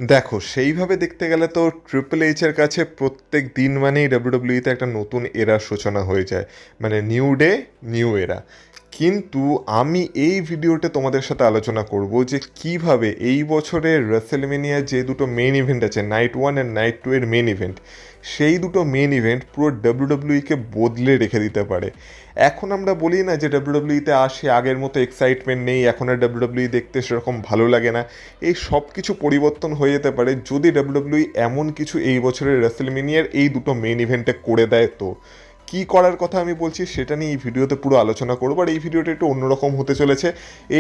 দেখো সেইভাবে দেখতে গেলে তো ট্রিপল এইচের কাছে প্রত্যেক দিন মানেই ডাব্লিউডাব্লিউইতে একটা নতুন এরার সূচনা হয়ে যায়, মানে নিউ ডে, নিউ এরা। কিন্তু আমি এই ভিডিওতে তোমাদের সাথে আলোচনা করব যে কিভাবে এই বছরের রেসেলমেনিয়া যে দুটো মেন ইভেন্ট আছে, night one and night two এর মেন ইভেন্ট, সেই দুটো মেন ইভেন্ট পুরো ডাব্লিউডাব্লিউইকে বদলে রেখে দিতে পারে। এখন আমরা বলি না যে ডাব্লিউডাব্লিউইতে আসে আগের মতো এক্সাইটমেন্ট নেই, এখন আর ডাব্লিউডাব্লিউই দেখতে সেরকম ভালো লাগে না, এই সব কিছু পরিবর্তন হয়ে যেতে পারে যদি ডাব্লিউডাব্লিউই এমন কিছু এই বছরের রেসেলমেনিয়ার এই দুটো মেন ইভেন্টে করে দেয়। তো কী করার কথা আমি বলছি সেটা নিয়ে এই ভিডিওতে পুরো আলোচনা করবো। আর এই ভিডিওটা একটু অন্যরকম হতে চলেছে।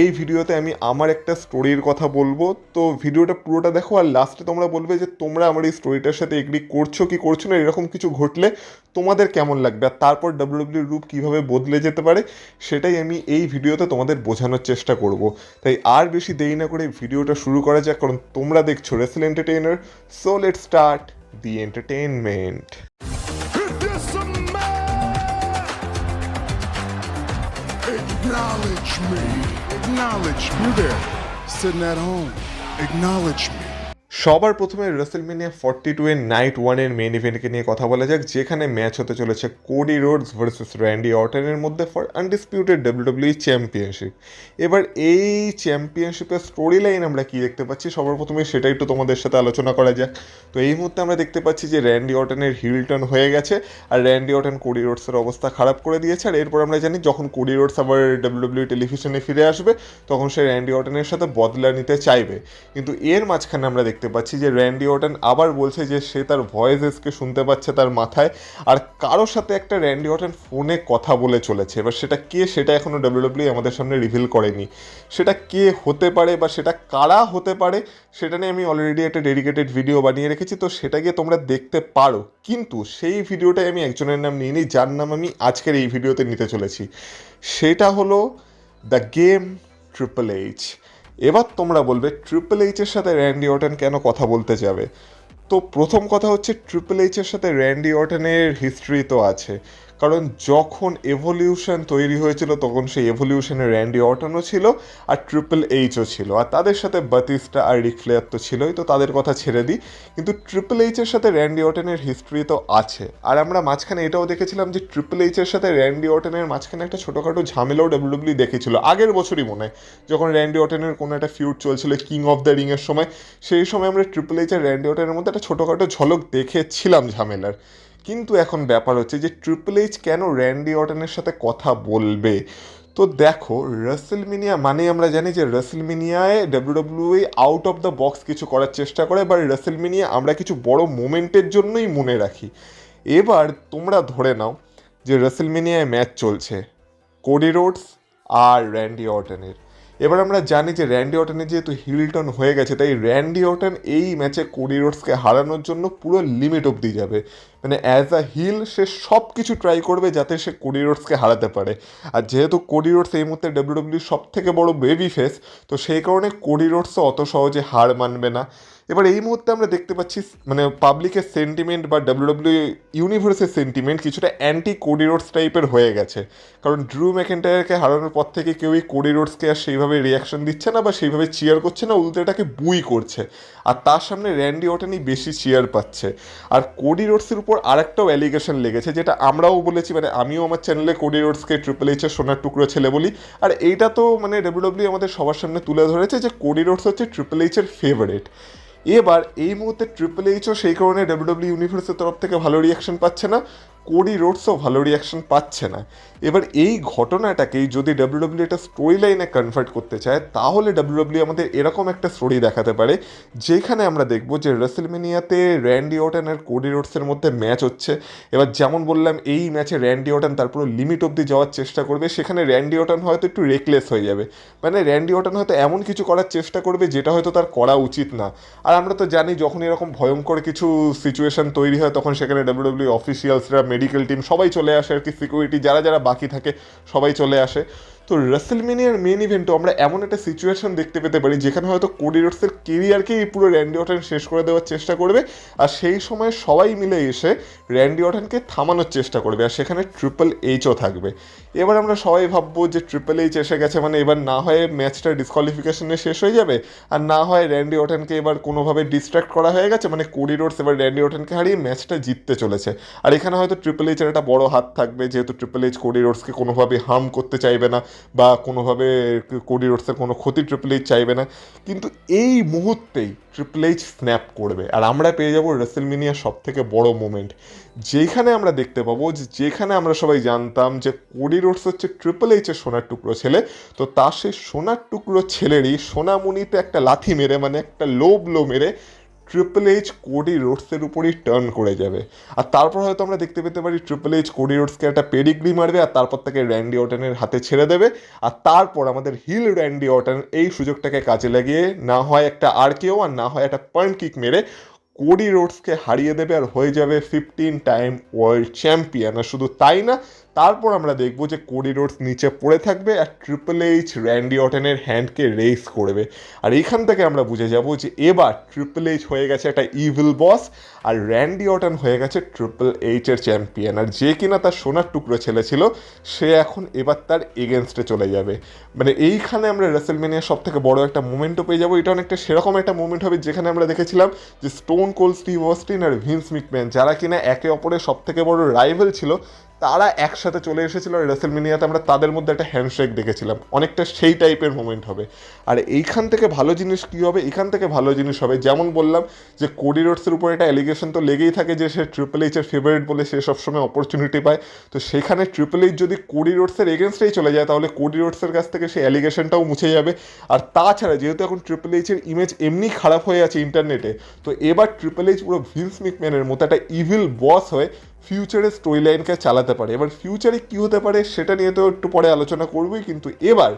এই ভিডিওতে আমি আমার একটা স্টোরির কথা বলবো, তো ভিডিওটা পুরোটা দেখো আর লাস্টে তোমরা বলবে যে তোমরা আমার এই স্টোরিটার সাথে এগ্রি করছো কি করছো না, এরকম কিছু ঘটলে তোমাদের কেমন লাগবে, আর তারপর ডাব্লিউডাব্লিউর রূপ কীভাবে বদলে যেতে পারে সেটাই আমি এই ভিডিওতে তোমাদের বোঝানোর চেষ্টা করব। তাই আর বেশি দেরি না করে ভিডিওটা শুরু করা যাক, কারণ তোমরা দেখছো Rachel entertainer. So let's start the entertainment. Acknowledge me. Acknowledge me. You there, sitting at home. Acknowledge me. সবার প্রথমে রেসেলমেনিয়া 42 এর নাইট ওয়ানের মেন ইভেন্টকে নিয়ে কথা বলা যাক, যেখানে ম্যাচ হতে চলেছে কোডি রোডস ভার্সেস র্যান্ডি অর্টনের মধ্যে ফর আনডিসপিউটেড ডাব্লিউডাব্লিউই চ্যাম্পিয়নশিপ। এবার এই চ্যাম্পিয়নশিপের স্টোরি লাইন আমরা কী দেখতে পাচ্ছি সবার প্রথমে সেটা একটু তোমাদের সাথে আলোচনা করা যাক। তো এই মুহূর্তে আমরা দেখতে পাচ্ছি যে র্যান্ডি অর্টনের হিল টার্ন হয়ে গেছে, আর র্যান্ডি অর্টন কোডি রোডসের অবস্থা খারাপ করে দিয়েছে। আর এরপর আমরা জানি যখন কোডি রোডস আবার ডাব্লিউডাব্লিউ টেলিভিশনে ফিরে আসবে তখন সে র্যান্ডি অর্টনের সাথে বদলা নিতে চাইবে। কিন্তু এর মাঝখানে আমরা দেখতে পাচ্ছি যে র্যান্ডি অর্টন আবার বলছে যে সে তার ভয়েসেসকে শুনতে পাচ্ছে তার মাথায়, আর কারোর সাথে একটা র্যান্ডি অর্টন ফোনে কথা বলে চলেছে। এবার সেটা কে সেটা এখনও ডাব্লিউডাব্লিউ আমাদের সামনে রিভিল করেনি। সেটা কে হতে পারে বা সেটা কারা হতে পারে সেটা নিয়ে আমি অলরেডি একটা ডেডিকেটেড ভিডিও বানিয়ে রেখেছি, তো সেটা গিয়ে তোমরা দেখতে পারো। কিন্তু সেই ভিডিওটাই আমি একজনের নাম নিয়ে নিই যার নাম আমি আজকের এই ভিডিওতে নিতে চলেছি। সেটা হলো দ্য গেম ট্রিপল এইচ। এবার তোমরা বলবে ট্রিপল এইচের সাথে র্যান্ডি অর্টন কেন কথা বলতে যাবে। তো প্রথম কথা হচ্ছে ট্রিপল এইচের সাথে র্যান্ডি অর্টনের হিস্ট্রি তো আছে, কারণ যখন এভলিউশন তৈরি হয়েছিল তখন সেই এভলিউশনে র্যান্ডি অর্টনও ছিল আর ট্রিপল এইচও ছিল, আর তাদের সাথে বাতিস্টা আর রিক ফ্লেয়ার তো ছিলই, তো তাদের কথা ছেড়ে দিই। কিন্তু ট্রিপল এইচের সাথে র্যান্ডি অর্টনের হিস্ট্রি তো আছে। আর আমরা মাঝখানে এটাও দেখেছিলাম যে ট্রিপল এইচের সাথে র্যান্ডি অর্টনের মাঝখানে একটা ছোটোখাটো ঝামেলাও ডাব্লিউডাব্লিউ দেখেছিল আগের বছরই মনে হয়, যখন র্যান্ডি অর্টনের কোনো একটা ফিউড চলছিল কিং অফ দ্য রিংয়ের সময়। সেই সময় আমরা ট্রিপল এইচ আর র্যান্ডি অর্টনের মধ্যে একটা ছোটোখাটো ঝলক দেখেছিলাম ঝামেলার। কিন্তু এখন ব্যাপার হচ্ছে যে ট্রিপল এইচ কেন র্যান্ডি অর্টনের সাথে কথা বলবে। তো দেখো রেসেলমেনিয়া মানে আমরা জানি যে রেসেলমেনিয়ায় WWE out of the box কিছু করার চেষ্টা করে, বা রেসেলমেনিয়া আমরা কিছু বড় মোমেন্টের জন্যই মনে রাখি। এবার তোমরা ধরে নাও যে রেসেলমেনিয়ায় ম্যাচ চলছে কোডি রোডস আর র্যান্ডি অর্টনের। এবার আমরা জানি যে র্যান্ডি অর্টনের যেহেতু হিল টার্ন হয়ে গেছে, তাই র্যান্ডি অর্টন এই ম্যাচে কোডি রোডসকে হারানোর জন্য পুরো লিমিট অবধি যাবে, মানে অ্যাজ আ হিল সে সব কিছু ট্রাই করবে যাতে সে কোডি রোডসকে হারাতে পারে। আর যেহেতু কোডি রোডস এই মুহূর্তে ডাব্লিউডাব্লিউ সব থেকে বড় বেবি ফেস, তো সেই কারণে কোডি রোডসও অত সহজে হার মানবে না। এবার এই মুহূর্তে আমরা দেখতে পাচ্ছি মানে পাবলিকের সেন্টিমেন্ট বা ডাব্লিউডাব্লিউ ইউনিভার্সের সেন্টিমেন্ট কিছুটা অ্যান্টি কোডি রোডস টাইপের হয়ে গেছে, কারণ ড্রু ম্যাকেন্টায়ারকে হারানোর পর থেকে কেউই কোডি রোডসকে আর সেইভাবে রিয়াকশন দিচ্ছে না বা সেইভাবে চিয়ার করছে না, উল্টো এটাকে বুই করছে। আর তার সামনে র্যান্ডি অর্টনই বেশি চিয়ার পাচ্ছে। আর কোডি রোডসের উপর আরেকটাও অ্যালিগেশন লেগেছে, যেটা আমরাও বলেছি, মানে আমিও আমার চ্যানেলে কোডি রোডসকে ট্রিপল এইচের সোনার টুকরো ছেলে বলি। আর এইটা তো মানে ডাব্লিউডাব্লিউ আমাদের সবার সামনে তুলে ধরেছে যে কোডি রোডস হচ্ছে ট্রিপল এইচের ফেভারিট। এবার এই মুহূর্তে ট্রিপল এইচও সেই কারণে ডাব্লিউডাব্লিউ ইউনিভার্সের তরফ থেকে ভালো রিয়াকশন পাচ্ছে না, কোডি রোডসও ভালো রিয়াকশন পাচ্ছে না। এবার এই ঘটনাটাকেই যদি ডাব্লিউডাব্লিউ একটা স্টোরি লাইনে কনভার্ট করতে চায় তাহলে ডাব্লিউডাব্লিউ আমাদের এরকম একটা স্টোরি দেখাতে পারে যেখানে আমরা দেখব যে রেসেলমেনিয়াতে র্যান্ডি অর্টন আর কোডি রোডসের মধ্যে ম্যাচ হচ্ছে। এবার যেমন বললাম এই ম্যাচে র্যান্ডি অর্টন তারপর লিমিট অবধি যাওয়ার চেষ্টা করবে, সেখানে র্যান্ডি অর্টন হয়তো একটু রেকলেস হয়ে যাবে, মানে র্যান্ডি অর্টন হয়তো এমন কিছু করার চেষ্টা করবে যেটা হয়তো তার করা উচিত না। আর আমরা তো জানি যখন এরকম ভয়ঙ্কর কিছু সিচুয়েশন তৈরি হয় তখন সেখানে ডাব্লিউডাব্লিউ অফিসিয়ালসরা, মেডিকেল টিম সবাই চলে আসে, আর কি সিকিউরিটি যারা যারা বাকি থাকে সবাই চলে আসে। তো রেসেলমেনিয়ার মেন ইভেন্টও আমরা এমন একটা সিচুয়েশন দেখতে পেতে পারি যেখানে হয়তো কোডি রোডসের কেরিয়ারকেই পুরো র্যান্ডি অর্টন শেষ করে দেওয়ার চেষ্টা করবে, আর সেই সময় সবাই মিলে এসে র্যান্ডি অর্টনকে থামানোর চেষ্টা করবে, আর সেখানে ট্রিপল এইচও থাকবে। এবার আমরা সবাই ভাববো যে ট্রিপল এইচ এসে গেছে, মানে এবার না হয় ম্যাচটা ডিসকোয়ালিফিকেশনে শেষ হয়ে যাবে, আর না হয় র্যান্ডি অর্টনকে এবার কোনোভাবে ডিস্ট্র্যাক্ট করা হয়ে গেছে, মানে কোডি রোডস এবার র্যান্ডি অর্টনকে হারিয়ে ম্যাচটা জিততে চলেছে। আর এখানে হয়তো ট্রিপল এইচের একটা বড় হাত থাকবে, যেহেতু ট্রিপল এইচ কোডি রোডসকে কোনোভাবে হার্ম করতে চাইবে না বা কোনোভাবে কোডি রোডসের কোনো ক্ষতি ট্রিপল এইচ চাইবে না। কিন্তু এই মুহূর্তেই ট্রিপল এইচ স্ন্যাপ করবে, আর আমরা পেয়ে যাবো রেসেলমেনিয়ার সব থেকে বড় মোমেন্ট, যেখানে আমরা দেখতে পাবো যে যেখানে আমরা সবাই জানতাম যে কোডি রোডস হচ্ছে ট্রিপল এইচের সোনার টুকরো ছেলে, তো তার সেই সোনার টুকরো ছেলেরই সোনামণিতে একটা লাথি মেরে, মানে একটা লো মেরে ট্রিপল এইচ কোডি রোডসের উপরই টার্ন করে যাবে। আর তারপর হয়তো আমরা দেখতে পেতে পারি ট্রিপল এইচ কোডি রোডসকে একটা পেডিগ্রি মারবে, আর তারপর তাকে র্যান্ডি অর্টনের হাতে ছেড়ে দেবে, আর তারপর আমাদের হিল র্যান্ডি অর্টন এই সুযোগটাকে কাজে লাগিয়ে না হয় একটা আরকেও আর না হয় একটা পয়েন্ট কিক মেরে কোডি রোডসকে হারিয়ে দেবে, আর হয়ে যাবে 15 টাইম ওয়ার্ল্ড চ্যাম্পিয়ন। আর শুধু তাই না, তারপর আমরা দেখবো যে কোডি রোডস নিচে পড়ে থাকবে আর ট্রিপল এইচ র্যান্ডি অর্টনের হ্যান্ডকে রেস করবে, আর এইখান থেকে আমরা বুঝে যাব যে এবার ট্রিপল এইচ হয়ে গেছে একটা ইভিল বস, আর র্যান্ডি অর্টন হয়ে গেছে ট্রিপল এইচের চ্যাম্পিয়ন। আর যে কিনা তার সোনার টুকরো ছেলে ছিল, সে এখন এবার তার এগেনস্টে চলে যাবে। মানে এইখানে আমরা রেসেলমেনিয়ার সব থেকে বড় একটা মোমেন্টও পেয়ে যাবো। এটা অনেকটা সেরকম একটা মোমেন্ট হবে যেখানে আমরা দেখেছিলাম যে স্টোন কোল্ড স্টিভ অস্টিন আর ভিন্স ম্যাকম্যান, যারা কিনা একে অপরের সব থেকে বড় রাইভাল ছিল, তারা একসাথে চলে এসেছিল রেসেলমেনিয়াতে, আমরা তাদের মধ্যে একটা হ্যান্ডশেক দেখেছিলাম, অনেকটা সেই টাইপের মোমেন্ট হবে। আর এইখান থেকে ভালো জিনিস কী হবে, এখান থেকে ভালো জিনিস হবে যেমন বললাম যে কোডি রোডসের উপর একটা অ্যালিগেশন তো লেগেই থাকে যে সে ট্রিপল এইচের ফেভারিট বলে সে সবসময় অপরচুনিটি পায়, তো সেখানে ট্রিপল এইচ যদি কোডি রোডসের এগেনস্টেই চলে যায় তাহলে কোডি রোডসের কাছ থেকে সেই অ্যালিগেশনটাও মুছে যাবে। আর তাছাড়া যেহেতু এখন ট্রিপল এইচের ইমেজ এমনি খারাপ হয়ে আছে ইন্টারনেটে, তো এবার ট্রিপল এইচ পুরো ভিন্স ম্যাকম্যানের মতো একটা ইভিল বস হয়ে ফিউচারের স্টোরি লাইনকে চালাতে পারে। এবার ফিউচারে কী হতে পারে সেটা নিয়ে তো একটু পরে আলোচনা করবোই, কিন্তু এবার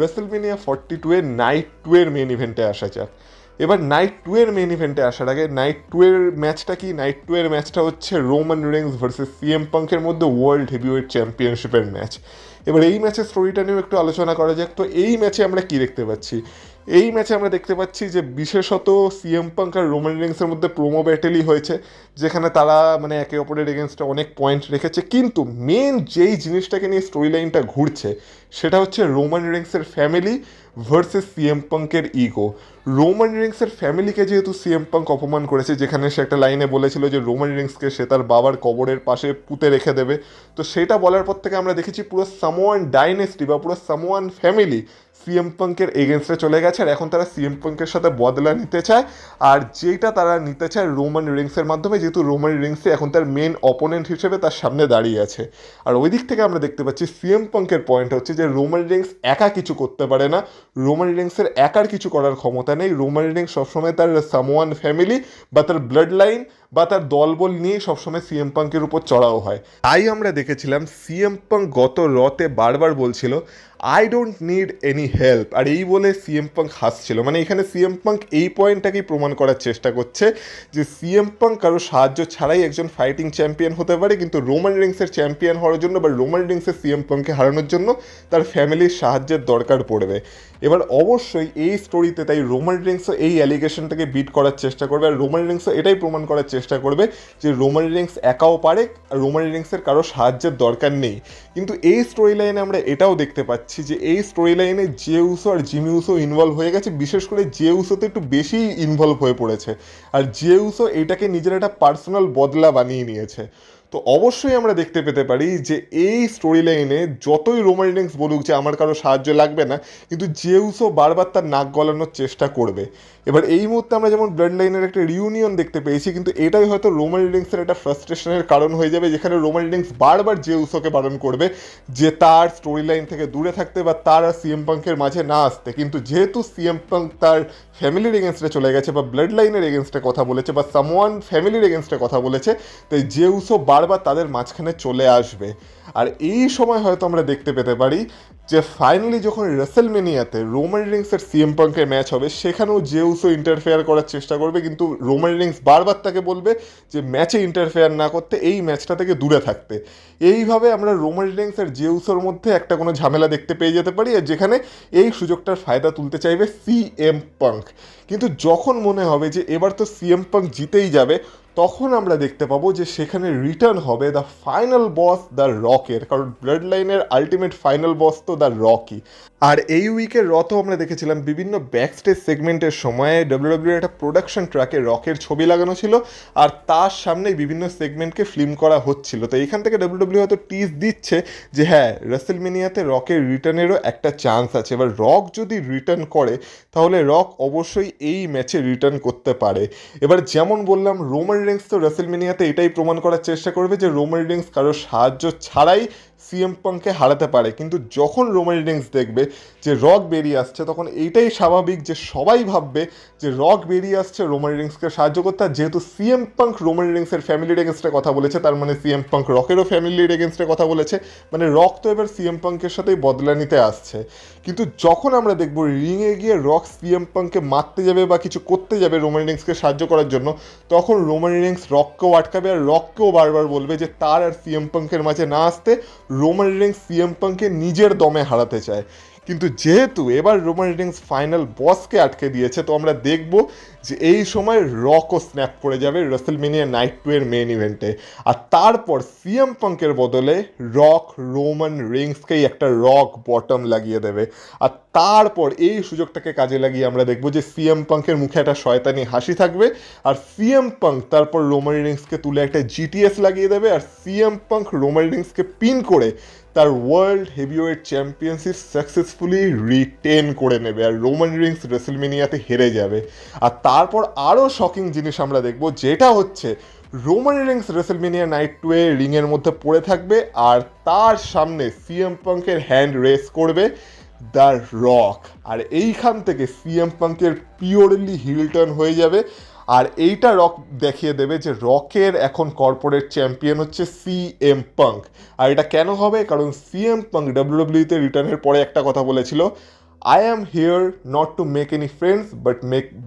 রেসেলমেনিয়া 42 এর নাইট 2 এর মেন ইভেন্টে আসা যাক। এবার নাইট 2 এর মেন ইভেন্টে আসার আগে নাইট 2 এর ম্যাচটা কি, নাইট 2 এর ম্যাচটা হচ্ছে রোমান রেইন্স ভার্সেস সিএম পাঙ্কের মধ্যে ওয়ার্ল্ড হেভিওয়েট চ্যাম্পিয়নশিপের ম্যাচ। এবার এই ম্যাচের স্টোরিটা নিয়েও একটু আলোচনা করা যাক। তো এই ম্যাচে আমরা কি দেখতে পাচ্ছি, এই ম্যাচে আমরা দেখতে পাচ্ছি যে বিশেষত সিএম পাঙ্ক আর রোমান রেইন্সের মধ্যে প্রোমো ব্যাটেলই হয়েছে, যেখানে তারা মানে একে অপরের এগেনস্টে অনেক পয়েন্ট রেখেছে, কিন্তু মেন যেই জিনিসটাকে নিয়ে স্টোরি লাইনটা ঘুরছে সেটা হচ্ছে রোমান রেইন্সের ফ্যামিলি ভার্সেস সিএম পাঙ্কের ইগো। রোমান রেইন্সের ফ্যামিলিকে যেহেতু সিএম পাঙ্ক অপমান করেছে, যেখানে সে একটা লাইনে বলেছিল যে রোমান রেইন্সকে সে তার বাবার কবরের পাশে পুঁতে রেখে দেবে, তো সেটা বলার পর থেকে আমরা দেখেছি পুরো সামোয়ান ডাইনেস্টি বা পুরো সামোয়ান ফ্যামিলি সিএম পাঙ্কের এগেনস্টে চলে গেছে, আর এখন তারা সিএম পাঙ্কের সাথে বদলা নিতে চায়, আর যেটা তারা নিতে চায় রোমান রেইন্সের মাধ্যমে, যেহেতু রোমান রেইন্সে এখন তার মেন অপোনেন্ট হিসেবে তার সামনে দাঁড়িয়ে আছে। আর ওই দিক থেকে আমরা দেখতে পাচ্ছি সিএম পাঙ্কের পয়েন্ট হচ্ছে যে রোমান রেইন্স একা কিছু করতে পারে না, রোমান রেইন্সের একার কিছু করার ক্ষমতা নেই, রোমান রেইন্স সবসময় তার সামোয়ান ফ্যামিলি বা তার ব্লাড লাইন বা তার দলবল নিয়ে সবসময় সিএম পাঙ্কের উপর চড়াও হয়। তাই আমরা দেখেছিলাম সিএম পাঙ্ক গত রতে বারবার বলছিল I don't need any help, আর এই বলে সিএম পাঙ্ক হাসছিল। মানে এখানে সিএম পাঙ্ক এই পয়েন্টটাকেই প্রমাণ করার চেষ্টা করছে যে সিএম পাঙ্ক কারো সাহায্য ছাড়াই একজন ফাইটিং চ্যাম্পিয়ন হতে পারে, কিন্তু রোমান রিংসের চ্যাম্পিয়ন হওয়ার জন্য বা রোমান রিংসের সিএম পাঙ্ককে হারানোর জন্য তার ফ্যামিলির সাহায্যের দরকার পড়বে। এবার অবশ্যই এই স্টোরিতে তাই রোমান রিংসও এই অ্যালিগেশনটাকে বিট করার চেষ্টা করবে, আর রোমান রিংসও এটাই প্রমাণ করার চেষ্টা করবে যে রোমান রিংস একাও পারে, আর রোমান রিংসের কারো সাহায্যের দরকার নেই। কিন্তু এই স্টোরি লাইনে আমরা এটাও দেখতে পাচ্ছি যে এই স্টোরি লাইনে জে উসো আর জিমি উসো ইনভলভ হয়ে গেছে, বিশেষ করে জে উসোতে একটু বেশি ইনভলভ হয়ে পড়েছে, আর জে উসো এটাকে নিজের একটা পার্সোনাল বদলা বানিয়ে নিয়েছে। তো অবশ্যই আমরা দেখতে পেতে পারি যে এই স্টোরি লাইনে যতই রোমান রিংস বলুক যে আমার কারো সাহায্য লাগবে না, কিন্তু জে উসো বারবার তার নাক গলানোর চেষ্টা করবে। এবার এই মুহূর্তে আমরা যেমন ব্লাড লাইনের একটা রিউনিয়ন দেখতে পেয়েছি, কিন্তু এটাই হয়তো রোমান রিংসের একটা ফ্রাস্ট্রেশনের কারণ হয়ে যাবে, যেখানে রোমান রিংস বারবার জে উসোকে বারণ করবে যে তার স্টোরি লাইন থেকে দূরে থাকতে বা তার আর সিএম পাঙ্কের মাঝে না আসতে। কিন্তু যেহেতু সিএম পাঙ্ক তার ফ্যামিলির এগেনস্টে চলে গেছে বা ব্লাড লাইনের এগেনস্টে কথা বলেছে বা সামওয়ান ফ্যামিলির এগেনস্টে কথা বলেছে, তাই জে উসো বারবার তাদের মাঝখানে চলে আসবে। আর এই সময় হয়তো আমরা দেখতে পেতে পারি যে ফাইনালি যখন রেসেলমেনিয়াতে রোমান রিংস আর সিএম পাঙ্কের ম্যাচ হবে সেখানেও জেউসও ইন্টারফেয়ার করার চেষ্টা করবে, কিন্তু রোমান রিংস বারবার তাকে বলবে যে ম্যাচে ইন্টারফেয়ার না করতে, এই ম্যাচটা থেকে দূরে থাকতে। এইভাবে আমরা রোমান রিংস আর জেউসোর মধ্যে একটা কোনো ঝামেলা দেখতে পেয়ে যেতে পারি, আর যেখানে এই সুযোগটার ফায়দা তুলতে চাইবে সিএম পাঙ্ক। কিন্তু যখন মনে হবে যে এবার তো সিএম পাঙ্ক জিতেই যাবে, তখন আমরা দেখতে পাবো যে সেখানে রিটার্ন হবে দ্য ফাইনাল বস দ্য রকের, কারণ ব্লাড লাইনের আলটিমেট ফাইনাল বস তো দ্য রকই। আর এই উইকের রথও আমরা দেখেছিলাম বিভিন্ন ব্যাকস্টেজ সেগমেন্টের সময় ডাব্লিউডাব্লিউই একটা প্রোডাকশন ট্র্যাকে রকের ছবি লাগানো ছিল, আর তার সামনেই বিভিন্ন সেগমেন্টকে ফিল্ম করা হচ্ছিল। তো এইখান থেকে ডাব্লিউডাব্লিউ হয়তো টিজ দিচ্ছে যে হ্যাঁ, রেসেলমেনিয়াতে রকের রিটার্নেরও একটা চান্স আছে। এবার রক যদি রিটার্ন করে তাহলে রক অবশ্যই এই ম্যাচে রিটার্ন করতে পারে। এবার যেমন বললাম, রোমান রিংস তো রেসেলমেনিয়াতে এটাই প্রমাণ করার চেষ্টা করবে যে রোমান রিংস কারোর সাহায্য ছাড়াই সিএম পাঙ্ককে হারাতে পারে। কিন্তু যখন রোমান রিংস দেখবে যে রক বেরিয়ে আসছে, তখন এইটাই স্বাভাবিক যে সবাই ভাববে যে রক বেরিয়ে আসছে রোমান রিংসকে সাহায্য করতে। আর যেহেতু সিএম পাঙ্ক রোমান রিংসের ফ্যামিলির এগেনস্টে কথা বলেছে, তার মানে সিএম পাঙ্ক রকেরও ফ্যামিলির এগেনস্টে কথা বলেছে, মানে রক তো এবার সিএম পাঙ্কের সাথেই বদলা নিতে আসছে। কিন্তু যখন আমরা দেখব রিংয়ে গিয়ে রক সিএম পাঙ্ককে মারতে যাবে বা কিছু করতে যাবে রোমান রিংসকে সাহায্য করার জন্য, তখন রোমান রিংস রককেও আটকাবে আর রককেও বারবার বলবে যে তার আর সিএম পাঙ্কের মাঝে না আসতে, রোমান রিংস সিএম পাঙ্ককে নিজের দমে হারাতে চায়। কিন্তু যেহেতু এবার রোমান রিংস ফাইনাল বসকে আটকে দিয়েছে, তো আমরা দেখব যে এই সময় রকও স্ন্যাপ করে যাবে রেসেলমেনিয়া নাইট 2 এর মেইন ইভেন্টে। আর তারপর সিএম পাঙ্কের বদলে রক রোমান রিংসকেই একটা রক বটম লাগিয়ে দেবে। আর তারপর এই সুযোগটাকে কাজে লাগিয়ে আমরা দেখব যে সিএম পাঙ্কের মুখে একটা শয়তানি হাসি থাকবে, আর সিএম পাঙ্ক তারপর রোমান রিংসকে তুলে একটা জিটিএস লাগিয়ে দেবে, আর সিএম পাঙ্ক রোমান রিংসকে পিন করে তার world heavyweight championship successfully written করে নেবে, আর রোমান রিংস রেসেলমেনিয়াতে হেরে যাবে। আর তারপর আরও শকিং জিনিস আমরা দেখব, যেটা হচ্ছে রোমান রিংস রেসেলমেনিয়া নাইট 2 এ রিংয়ের মধ্যে পড়ে থাকবে, আর তার সামনে সিএম পাঙ্কের হ্যান্ড রেস করবে দ্য রক। আর এইখান থেকে সিএম পাঙ্কের পিওরলি হিল টার্ন হয়ে যাবে, আর এইটা রক দেখিয়ে দেবে যে রকের এখন কর্পোরেট চ্যাম্পিয়ন হচ্ছে সিএম পাঙ্ক। আর এটা কেন হবে? কারণ সিএম পাঙ্ক ডাব্লিউডাব্লিউতে রিটার্নের পরে একটা কথা বলেছিল, I am here not to make any friends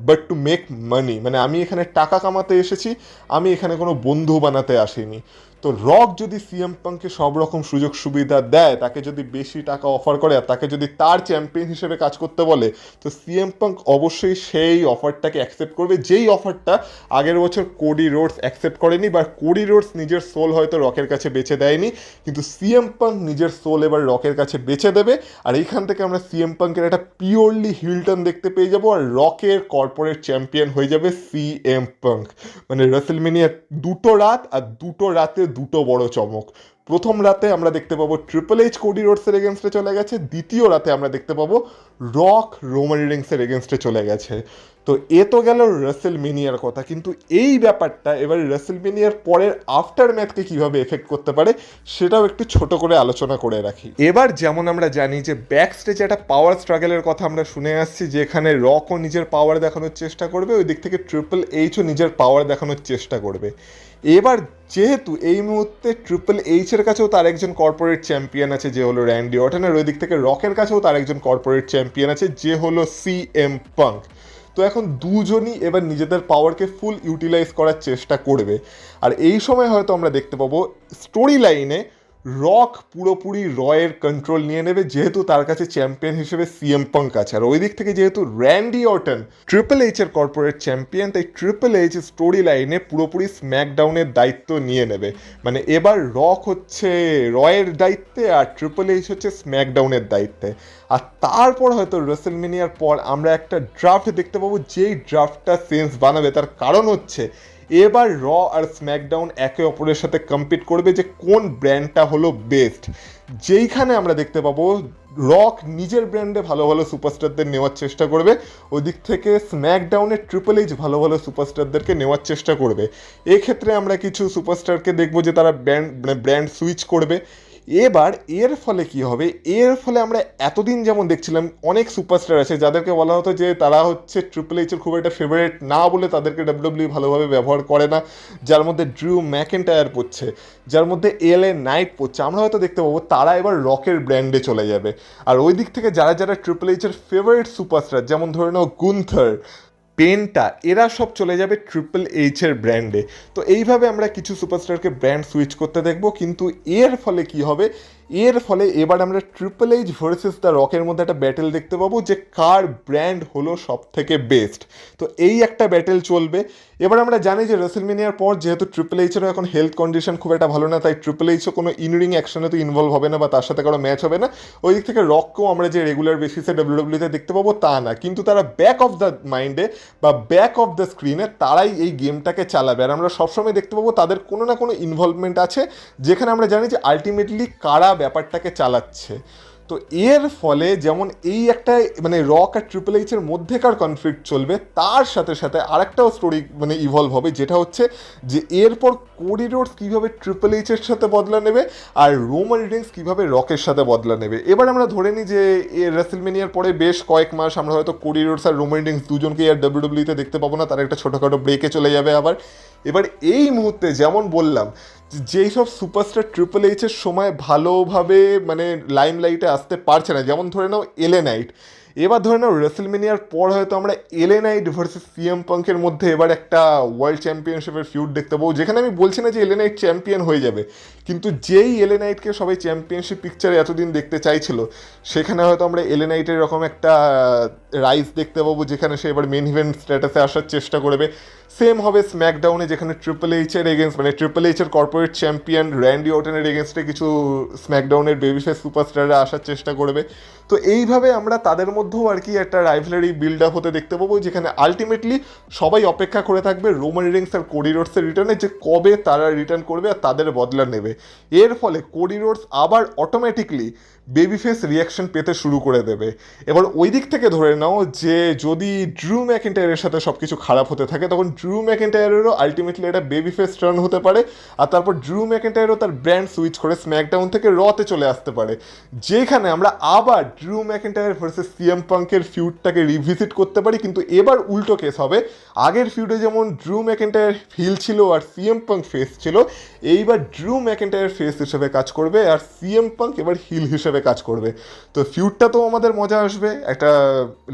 but to make money. মানে আমি এখানে টাকা কামাতে এসেছি, আমি এখানে কোনো বন্ধু বানাতে আসিনি। তো রক যদি সিএম পাঙ্ককে সব রকম সুযোগ সুবিধা দেয়, তাকে যদি বেশি টাকা অফার করে, আর তাকে যদি তার চ্যাম্পিয়ন হিসেবে কাজ করতে বলে, তো সিএম পাঙ্ক অবশ্যই সেই অফারটাকে অ্যাকসেপ্ট করবে, যেই অফারটা আগের বছর কোডি রোডস অ্যাকসেপ্ট করেনি, বা কোডি রোডস নিজের সোল হয়তো রকের কাছে বেচে দেয়নি, কিন্তু সিএম পাঙ্ক নিজের সোল এবার রকের কাছে বেচে দেবে। আর এইখান থেকে আমরা সিএম পাঙ্কের একটা পিওরলি হিলটন দেখতে পেয়ে যাবো, আর রকের কর্পোরেট চ্যাম্পিয়ন হয়ে যাবে সিএম পাঙ্ক। মানে রেসেলমেনিয়া দুটো রাত, আর দুটো রাতে দুটো বড় চমক। প্রথম রাতে আমরা দেখতে পাবো ট্রিপল এইচ কোডি রোডসের এগেনস্টে চলে গেছে, দ্বিতীয় রাতে আমরা দেখতে পাবো রক রোমান রিংসের এগেনস্টে চলে গেছে। তো এ তো গেল রেসেলমেনিয়ার কথা, কিন্তু এই ব্যাপারটা এবার রেসেলমেনিয়ার পরের আফটার ম্যাথকে কীভাবে এফেক্ট করতে পারে সেটাও একটু ছোট করে আলোচনা করে রাখি। এবার যেমন আমরা জানি যে ব্যাক স্টেজে একটা পাওয়ার স্ট্রাগলের কথা আমরা শুনে আসছি, যেখানে রকও নিজের পাওয়ার দেখানোর চেষ্টা করবে, ওই দিক থেকে ট্রিপল এইচও নিজের পাওয়ার দেখানোর চেষ্টা করবে। এবার যেহেতু এই মুহূর্তে ট্রিপল এইচের কাছেও তার একজন কর্পোরেট চ্যাম্পিয়ন আছে যে হলো র্যান্ডি অর্টন, আর ওই দিক থেকে রকের কাছেও তার একজন কর্পোরেট চ্যাম্পিয়ন আছে যে হলো সিএম পাঙ্ক। তো এখন দুজনই এবার নিজেদের পাওয়ারকে ফুল ইউটিলাইজ করার চেষ্টা করবে। আর এই সময় হয়তো আমরা দেখতে পাবো স্টোরি লাইনে রক পুরোপুরি রয়ের কন্ট্রোল নিয়ে নেবে, যেহেতু তার কাছে চ্যাম্পিয়ন হিসেবে সিএম পাঙ্ক আছে। আর ওই দিক থেকে যেহেতু র্যান্ডি অর্টন ট্রিপল এইচের কর্পোরেট চ্যাম্পিয়ন, তাই ট্রিপল এইচ স্টোরি লাইনে পুরোপুরি স্ম্যাকডাউনের দায়িত্ব নিয়ে নেবে। মানে এবার রক হচ্ছে রয়ের দায়িত্বে, আর ট্রিপল এইচ হচ্ছে স্ম্যাকডাউনের দায়িত্বে। আর তারপর হয়তো রেসেলমেনিয়ার পর আমরা একটা ড্রাফট দেখতে পাবো, যেই ড্রাফটটা সেন্স বানাবে। তার কারণ হচ্ছে এবার র আর স্ম্যাকডাউন একে অপরের সাথে কম্পিট করবে যে কোন ব্র্যান্ডটা হলো বেস্ট। যেইখানে আমরা দেখতে পাবো রক নিজের ব্র্যান্ডে ভালো ভালো সুপারস্টারদের নেওয়ার চেষ্টা করবে, ওদিক থেকে স্ম্যাকডাউনে ট্রিপল এইচ ভালো ভালো সুপারস্টারদেরকে নেওয়ার চেষ্টা করবে। এক্ষেত্রে আমরা কিছু সুপারস্টারকে দেখবো যে তারা ব্র্যান্ড সুইচ করবে। এবার এর ফলে কি হবে, এর ফলে আমরা এতদিন যেমন দেখছিলাম অনেক সুপারস্টার আছে যাদেরকে বলা হতো যে তারা হচ্ছে ট্রিপল এইচের খুব একটা ফেভারিট না বলে তাদেরকে ডাব্লিউডাব্লিউ ভালোভাবে ব্যবহার করে না, যার মধ্যে ড্রু ম্যাকেন্টায়ার পড়ছে, যার মধ্যে এলএ নাইট পড়ছে, আমরা হয়তো দেখতে পাবো তারা এবার রকের ব্র্যান্ডে চলে যাবে। আর ওই দিক থেকে যারা যারা ট্রিপল এইচের ফেভারিট সুপারস্টার যেমন ধরে নাও গুন্থার, পেন্টা, এরা সব চলে যাবে ট্রিপল এইচের ব্র্যান্ডে। তো এইভাবে আমরা কিছু সুপারস্টারকে ব্র্যান্ড সুইচ করতে দেখবো, কিন্তু এর ফলে কি হবে, এর ফলে এবার আমরা ট্রিপল এইচ ভার্সেস দ্য রকের মধ্যে একটা ব্যাটেল দেখতে পাবো যে কার ব্র্যান্ড হলো সব থেকে বেস্ট। তো এই একটা ব্যাটেল চলবে। এবার আমরা জানি যে রেসলমেনিয়ার পর যেহেতু ট্রিপল এইচেরও এখন হেলথ কন্ডিশন খুব একটা ভালো না, তাই ট্রিপল এইচও কোনো ইনরিং অ্যাকশনে তো ইনভলভ হবে না বা তার সাথে কারো ম্যাচ হবে না। ওই দিক থেকে রককেও আমরা যে রেগুলার বেসিসে ডাব্লিউডাব্লিউতে দেখতে পাবো তা না, কিন্তু তারা ব্যাক অফ দ্য মাইন্ডে বা ব্যাক অফ দ্য স্ক্রিনে তারাই এই গেমটাকে চালাবে। আর আমরা সবসময় দেখতে পাবো তাদের কোনো না কোনো ইনভলভমেন্ট আছে, যেখানে আমরা জানি যে আলটিমেটলি কারা ব্যাপারটাকে চালাচ্ছে। তো এর ফলে যেমন এই একটা মানে রক আর ট্রিপল এইচের মধ্যেকার কনফ্লিক্ট চলবে, তার সাথে সাথে আরেকটাও স্টোরি মানে ইভলভ হবে, যেটা হচ্ছে যে এরপর কোডি রোডস কীভাবে ট্রিপল এইচের সাথে বদলা নেবে আর রোমান রিডেন্স কীভাবে রকের সাথে বদলা নেবে। এবার আমরা ধরে নিই যে রেসলমেনিয়ার পরে বেশ কয়েক মাস আমরা হয়তো কোডি রোডস আর রোমান রিডেন্স দুজনকেই আর ডাব্লিউডাব্লিউতে দেখতে পাবো না, তারা একটা ছোটোখাটো ব্রেকে চলে যাবে আবার। এবার এই মুহূর্তে যেমন বললাম যেই সব সুপারস্টার ট্রিপল এইচের সময় ভালোভাবে মানে লাইমলাইটে আসতে পারছে না, যেমন ধরে নাও এলএ নাইট, এবার ধরে নাও রেসলমেনিয়ার পর হয়তো আমরা এলএ নাইট ভার্সেস সিএম পাঙ্কের মধ্যে এবার একটা ওয়ার্ল্ড চ্যাম্পিয়নশিপের ফিউড দেখতে পাবো, যেখানে আমি বলছি না যে এলএ নাইট চ্যাম্পিয়ন হয়ে যাবে, কিন্তু যেই এলএ নাইটকে সবাই চ্যাম্পিয়নশিপ পিকচারে এতদিন দেখতে চাইছিল, সেখানে হয়তো আমরা এলএ নাইটের এরকম একটা রাইজ দেখতে পাবো, যেখানে সে এবার মেন ইভেন্ট স্ট্যাটাসে আসার চেষ্টা করবে। সেম হবে স্ম্যাকডাউনে, যেখানে ট্রিপল এইচের এগেনস্ট মানে ট্রিপল এইচের কর্পোরেট চ্যাম্পিয়ন র্যান্ডি অর্টনের এগেনস্টে কিছু স্ম্যাকডাউনের বেবিফেস সুপারস্টাররা আসার চেষ্টা করবে। তো এইভাবে আমরা তাদের মধ্যেও আর কি একটা রাইভেলারি বিল্ড আপ হতে দেখতে পাবো, যেখানে আলটিমেটলি সবাই অপেক্ষা করে থাকবে রোমান রিডেন্স আর কোডি রোডসের রিটার্নে, যে কবে তারা রিটার্ন করবে আর তাদের বদলা নেবে। এর ফলে কোডি রোডস আবার অটোমেটিকলি বেবিফেস রিয়াকশন পেতে শুরু করে দেবে। এবার ওই দিক থেকে ধরে নাও যে যদি ড্রু ম্যাকেন্টায়ারের সাথে সব কিছু খারাপ হতে থাকে, তখন ড্রু ম্যাকেন্টায়ারেরও আলটিমেটলি এটা বেবিফেস টার্ন হতে পারে, আর তারপর ড্রু ম্যাকেন্টায়ারও তার ব্র্যান্ড সুইচ করে স্ম্যাকডাউন থেকে রতে চলে আসতে পারে, যেখানে আমরা আবার ড্রু ম্যাকেন্টায়ার ভার্সেস সিএম পাঙ্কের ফিউডটাকে রিভিজিট করতে পারি। কিন্তু এবার উল্টো কেস হবে, আগের ফিউডে যেমন ড্রু ম্যাকেন্টায়ার হিল ছিল আর সিএম পাঙ্ক ফেস ছিল, এইবার ড্রু ম্যাকেন্টায়ার ফেস হিসেবে কাজ করবে আর সিএম পাঙ্ক এবার হিল হিসেবে কাজ করবে। তো ফিউডটা তো আমাদের মজা আসবে, একটা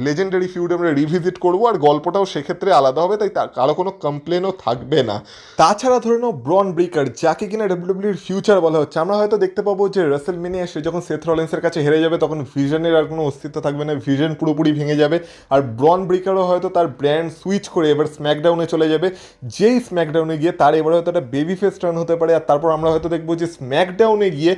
লেজেন্ডারি ফিউড আমরা রিভিজিট করবো, আর গল্পটাও সেক্ষেত্রে আলাদা হবে, তাই তার কারো কোনো কমপ্লেনও থাকবে না। তাছাড়া ধরে নাও ব্রন ব্রেকার, যাকে কিনা ডাব্লিউডাব্লিউর ফিউচার বলা হচ্ছে, আমরা হয়তো দেখতে পাবো যে রেসলমেনিয়া সে যখন সেথ রলিন্সের কাছে হেরে যাবে তখন ভিশনের আর কোনো অস্তিত্ব থাকবে না, ভিশন পুরোপুরি ভেঙে যাবে, আর ব্রন ব্রেকারও হয়তো তার ব্র্যান্ড সুইচ করে এবার স্ম্যাকডাউনে চলে যাবে, যেই স্ম্যাকডাউনে গিয়ে তার এবার হয়তো একটা বেবি ফেস টার্ন হতে পারে। আর তারপর আমরা হয়তো দেখবো যে স্ম্যাকডাউনে গিয়ে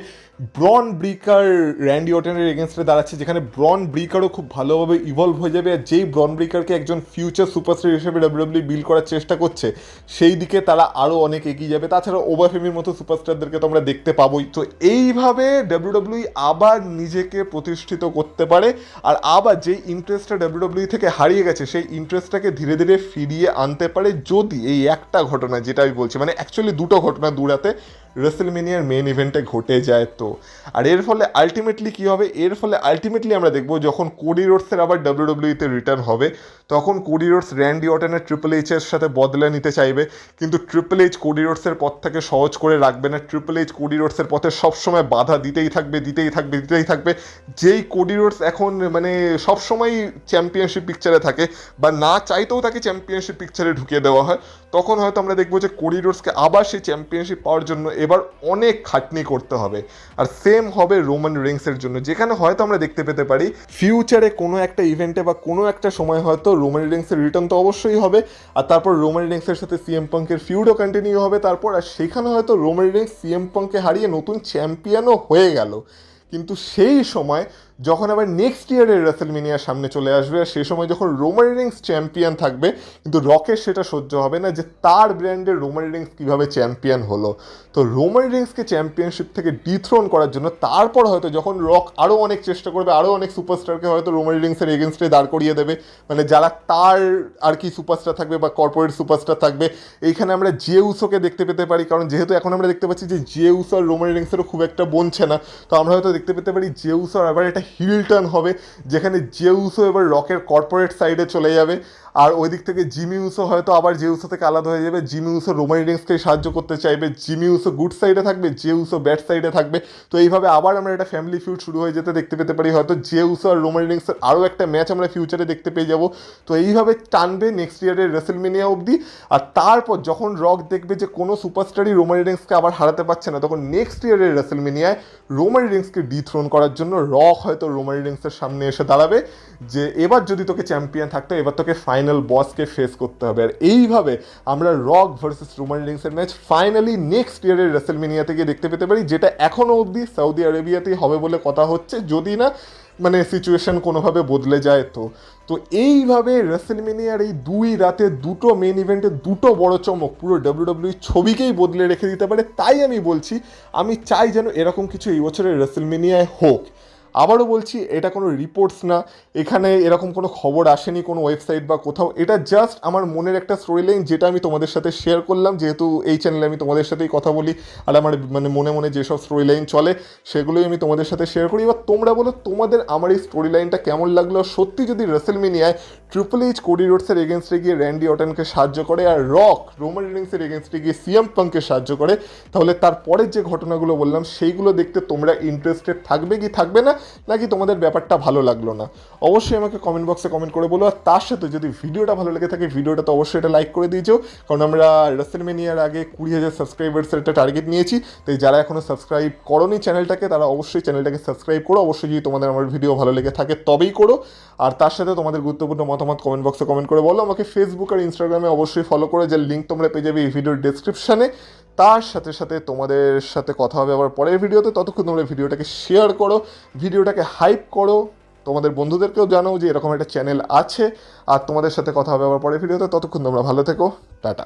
ব্রন ব্রিকার র্যান্ডি অর্টনের এগেনস্টে দাঁড়াচ্ছে, যেখানে ব্রন ব্রিকারও খুব ভালোভাবে ইভলভ হয়ে যাবে, আর যেই ব্রন ব্রিকারকে একজন ফিউচার সুপারস্টার হিসেবে ডাব্লিউডাব্লিউ বিল্ড করার চেষ্টা করছে, সেই দিকে তারা আরও অনেক এগিয়ে যাবে। তাছাড়া ওভারফেমির মতো সুপারস্টারদেরকে তো আমরা দেখতে পাবোই। তো এইভাবে ডাব্লিউডাব্লিউ আবার নিজেকে প্রতিষ্ঠিত করতে পারে, আর আবার যেই ইন্টারেস্টটা ডাব্লিউডাব্লিউ থেকে হারিয়ে গেছে সেই ইন্টারেস্টটাকে ধীরে ধীরে ফিরিয়ে আনতে পারে, যদি এই একটা ঘটনা, যেটা আমি বলছি মানে অ্যাকচুয়ালি দুটো ঘটনা দুরাতে রেসলমেনিয়ার মেন ইভেন্টে ঘটে যায়। তো আর এর ফলে আলটিমেটলি কী হবে, এর ফলে আলটিমেটলি আমরা দেখবো যখন কোডি রোডসের আবার ডাব্লিউডাব্লিউতে রিটার্ন হবে, তখন কোডি রোডস র্যান্ডি অর্টনের ট্রিপল এইচের সাথে বদলা নিতে চাইবে, কিন্তু ট্রিপল এইচ কোডি রোডসের পথ থেকে সহজ করে রাখবে না। ট্রিপল এইচ কোডি রোডসের পথে সবসময় বাধা দিতেই থাকবে। যেই কোডি রোডস এখন মানে সবসময় চ্যাম্পিয়নশিপ পিকচারে থাকে বা না চাইতেও তাকে চ্যাম্পিয়নশিপ পিকচারে ঢুকিয়ে দেওয়া হয়, তখন হয়তো আমরা দেখবো যে কোডি রোডসকে আবার সেই চ্যাম্পিয়নশিপ পাওয়ার জন্য এবার অনেক খাটনি করতে হবে। আর সেম হবে রোমান রিংসের জন্য, যেখানে হয়তো আমরা দেখতে পেতে পারি ফিউচারে কোনো একটা ইভেন্টে বা কোনো একটা সময় হয়তো রোমান রিংসের রিটার্ন তো অবশ্যই হবে, আর তারপর রোমান রিংসের সাথে সিএম পাঙ্কের ফিউডও কন্টিনিউ হবে তারপর, আর সেখানে হয়তো রোমান রিংস সিএম পাঙ্ককে হারিয়ে নতুন চ্যাম্পিয়নও হয়ে গেল। কিন্তু সেই সময় যখন আবার নেক্সট ইয়ারের রেসেলমেনিয়া সামনে চলে আসবে, আর সেই সময় যখন রোমান রিংস চ্যাম্পিয়ন থাকবে, কিন্তু রকের সেটা সহ্য হবে না যে তার ব্র্যান্ডের রোমান রিংস কীভাবে চ্যাম্পিয়ন হলো। তো রোমান রিংসকে চ্যাম্পিয়নশিপ থেকে ডিথ্রোন করার জন্য তারপর হয়তো যখন রক আরও অনেক চেষ্টা করবে, আরও অনেক সুপারস্টারকে হয়তো রোমান রিংসের এগেনস্টে দাঁড় করিয়ে দেবে, মানে যারা তার আর কি সুপারস্টার থাকবে বা কর্পোরেট সুপারস্টার থাকবে। এইখানে আমরা জে উসোকে দেখতে পেতে পারি, কারণ যেহেতু এখন আমরা দেখতে পাচ্ছি যে জে উসো আর রোমান রিংসেরও খুব একটা বনছে না, তো আমরা হয়তো দেখতে পেতে পারি জে উসো এবার একটা হিল টার্ন হবে, যেখানে জে উসো এবার রকের কর্পোরেট সাইডে চলে যাবে, আর ওই দিক থেকে জিমি উসো হয়তো আবার জে উসো থেকে আলাদা হয়ে যাবে। জিমি উসো রোমান রিংসকে সাহায্য করতে চাইবে, জিমি উসো গুড সাইডে থাকবে, জে উসো ব্যাড সাইডে থাকবে। তো এইভাবে আবার আমরা একটা ফ্যামিলি ফিউড শুরু হয়ে যেতে দেখতে পেতে পারি, হয়তো জে উসো আর রোমান রিংসের আরও একটা ম্যাচ আমরা ফিউচারে দেখতে পেয়ে যাব। তো এইভাবে টানবে নেক্সট ইয়ারের রেসেলমেনিয়া অবধি। আর তারপর যখন রক দেখবে যে কোনো সুপারস্টারই রোমান রিংসকে আবার হারাতে পারছে না, তখন নেক্সট ইয়ারের রেসেলমেনিয়ায় রোমান রিংসকে ডিথ্রোন করার জন্য রক হয়তো রোমান রিংসের সামনে এসে দাঁড়াবে যে এবার যদি তোকে চ্যাম্পিয়ন থাকতে, এবার তোকে ফাইনাল বসকে ফেস করতে হবে। আর এইভাবে আমরা রক ভার্সেস রোমান রিংসের ম্যাচ ফাইনালি নেক্সট ইয়ারের রেসেলমেনিয়াতে গিয়ে দেখতে পেতে পারি, যেটা এখনও অবধি সৌদি আরেবিয়াতেই হবে বলে কথা হচ্ছে, যদি না মানে সিচুয়েশন কোনোভাবে বদলে যায়। তো এইভাবে রেসেলমেনিয়ার এই 2 রাতে 2টো মেন ইভেন্টে 2টো বড় চমক পুরো ডাব্লিউডাব্লিউ ছবিকেই বদলে রেখে দিতে পারে। তাই আমি বলছি, আমি চাই যেন এরকম কিছু এই বছরের রেসেলমেনিয়ায় হোক। আবারও বলছি, এটা কোনো রিপোর্টস না, এখানে এরকম কোনো খবর আসেনি কোনো ওয়েবসাইট বা কোথাও, এটা জাস্ট আমার মনের একটা স্টোরি লাইন, যেটা আমি তোমাদের সাথে শেয়ার করলাম, যেহেতু এই চ্যানেলে আমি তোমাদের সাথেই কথা বলি, আর আমার মানে মনে মনে যেসব স্টোরি লাইন চলে সেগুলোই আমি তোমাদের সাথে শেয়ার করি। এবার তোমরা বলো তোমাদের আমার এই স্টোরি লাইনটা কেমন লাগলো। সত্যি যদি রেসেলমেনিয়ায় ট্রিপল এইচ কোডি রোডসের এগেনস্টে গিয়ে র্যান্ডি অর্টনকে সাহায্য করে, আর রক রোমান রিংসের এগেনস্টে গিয়ে সিএম পাঙ্ককে সাহায্য করে, তাহলে তারপরের যে ঘটনাগুলো বললাম সেইগুলো দেখতে তোমরা ইন্টারেস্টেড থাকবে কি থাকবে না, নাকি তোমাদের ব্যাপারটা ভালো লাগলো না, অবশ্যই আমাকে কমেন্ট বক্সে কমেন্ট করে বলো। আর তার সাথে যদি ভিডিওটা ভালো লেগে থাকে, ভিডিওটা তো অবশ্যই এটা লাইক করে দিয়েছো, কারণ আমরা রেসেলমেনিয়ার আগে 20,000 সাবস্ক্রাইবার্সের একটা টার্গেট নিয়েছি। তাই যারা এখনও সাবস্ক্রাইব করোনি চ্যানেলটাকে, তারা অবশ্যই চ্যানেলটাকে সাবস্ক্রাইব করো। অবশ্যই যদি তোমাদের আমার ভিডিও ভালো লেগে থাকে তবেই করো। আর তার সাথে তোমাদের গুরুত্বপূর্ণ মতামত কমেন্ট বক্সে কমেন্ট করে বলো। আমাকে ফেসবুক আর ইনস্টাগ্রামে অবশ্যই ফলো করে, যার লিঙ্ক তোমরা পেয়ে যাবে এই ভিডিওর ডেসক্রিপশানে। তার সাথে সাথে তোমাদের সাথে কথা হবে আবার পরের ভিডিওতে। ততক্ষণ তোমরা ভিডিওটাকে শেয়ার করো, ভিডিওটাকে হাইপ করো, তোমাদের বন্ধুদেরকেও জানাও যে এরকম একটা চ্যানেল আছে। আর তোমাদের সাথে কথা হবে আবার পরের ভিডিওতে। ততক্ষণ তোমরা ভালো থেকো, টাটা।